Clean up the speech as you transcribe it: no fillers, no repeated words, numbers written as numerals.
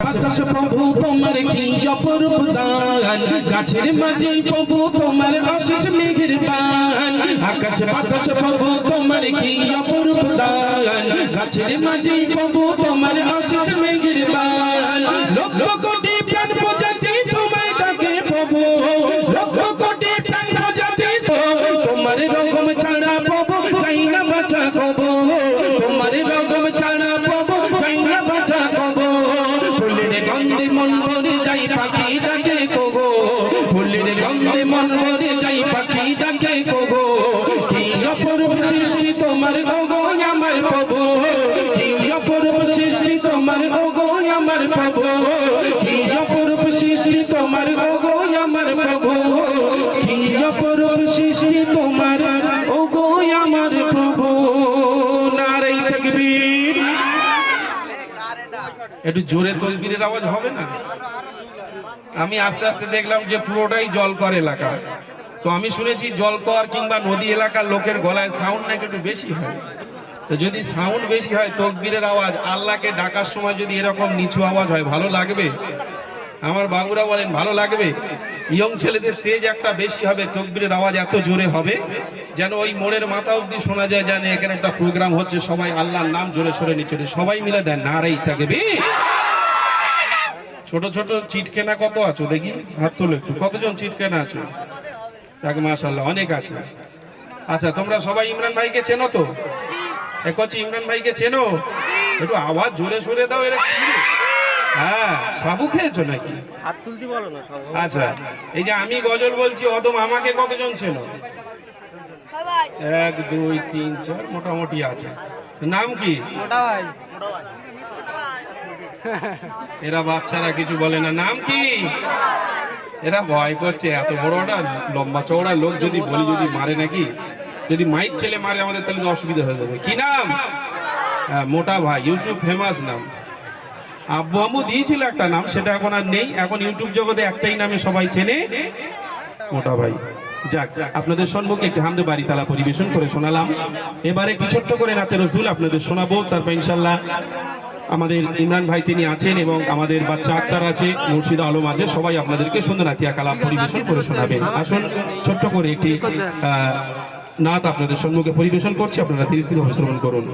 বাতাস প্রভু তোমার কি অপরূপ দান, গাছের মাঝে প্রভু তোমার অশেষ মেহেরবান। আকাশ বাতাস প্রভু তোমার কি অপরূপ দান, গাছের মাঝে প্রভু তোমার অশেষ মেহেরবান। লক্ষ কোটি প্রাণ প্রজাতি তোমায় ডাকে প্রভু, লক্ষ কোটি প্রাণ প্রজাতি তোমার রকম ছাড়া প্রভু চাই না বাঁচা প্রভু, তোমার রকম ছাড়া প্রভু চাই না বাঁচা প্রভু। ফুলের গন্ধে মন ভরে যাই পাখি ডাকে প্রভু, ফুলের গন্ধে মন ভরে যাই পাখি ডাকে প্রভু। কি অপরূপ সৃষ্টি তোমার ওগো আমার প্রভু, কি অপরূপ সৃষ্টি তোমার ওগো আমার প্রভু, কি অপরূপ সৃষ্টি তোমার ওগো আমার প্রভু, কি অপরূপ সৃষ্টি তোমার ওগো আমার প্রভু। নারে তাকবীর। একটু জোরে তাকবীরের আওয়াজ হবে না? আমি আস্তে আস্তে দেখলাম যে পুরোটাই জলকর এলাকা, তো আমি শুনেছি জলকর কিংবা নদী এলাকার লোকের গলায় সাউন্ড নাকি একটু বেশি হয়। তো যদি সাউন্ড বেশি হয়, তাকবীরের আওয়াজ, আল্লাহকে ডাকার সময় যদি এরকম নিচু আওয়াজ হয়, ভালো লাগবে? আমার বাবুরা বলেন ভালো লাগবে? ইয়ং ছেলেদের তেজ একটা বেশি হবে, তাকবীরের আওয়াজ এত জোরে হবে যেন ওই মোড়ের মাথা অবধি শোনা যায়, জানে এখানে একটা প্রোগ্রাম হচ্ছে, সবাই আল্লাহর নাম জোরে সোরে নিচে সবাই মিলে দেন নারে তাকবীর। ছোট ছোট চিটকেনা কত আছো দেখি, হাত তোলো একটু, কতজন চিটকেনা আছো? তাকে মাশাআল্লাহ অনেক আছে। আচ্ছা, তোমরা সবাই ইমরান ভাইকে চেনো তো? একছি ইমরান ভাইকে চেনো? একটু আওয়াজ জোরে সোরে দাও। এরা কি? হ্যাঁ, সাবু খেয়েছো নাকি? হাত তুলতে বলো না। আচ্ছা, এই যে আমি গজল বলছি, অদম আমাকে কতজন চেনো? 1 2 3 4 মোটামুটি আছে। নাম কি? মোটা ভাই। এরা বাচ্চারা কিছু বলে না, নাম কি? এরা ভয় করছে, এত বড় একটা লম্বা চওড়া লোক যদি বলি, যদি মারে নাকি, যদি মাইক ছেলে মারে আমাদের তাহলে তো অসুবিধা হয়ে যাবে। কি নাম? মোটা ভাই, ইউটিউব ফেমাস নাম। আব্বু আম্মু দিয়েছিল একটা নাম, সেটা এখন আর নেই, এখন ইউটিউব জগতে একটাই নামে সবাই চেনে, মোটা ভাই। যাক, আপনাদের সম্মুখে একটি হামদে বাড়ি তালা পরিবেশন করে শোনালাম। এবারে একটি ছোট্ট করে নাতে রসুল আপনাদের শোনাবো, তারপর ইনশাল্লাহ আমাদের ইমরান ভাই তিনি আছেন এবং আমাদের বাচ্চা আক্তার আছে, মুর্শিদা আলম আছে, সবাই আপনাদেরকে সুন্দর নাতিয়া কালাম পরিবেশন করে শোনাবেন। আসুন ছোট্ট করে একটি নাত আপনাদের সম্মুখে পরিবেশন করছি, আপনারা ধীরে ধীরে শ্রবণ করুন।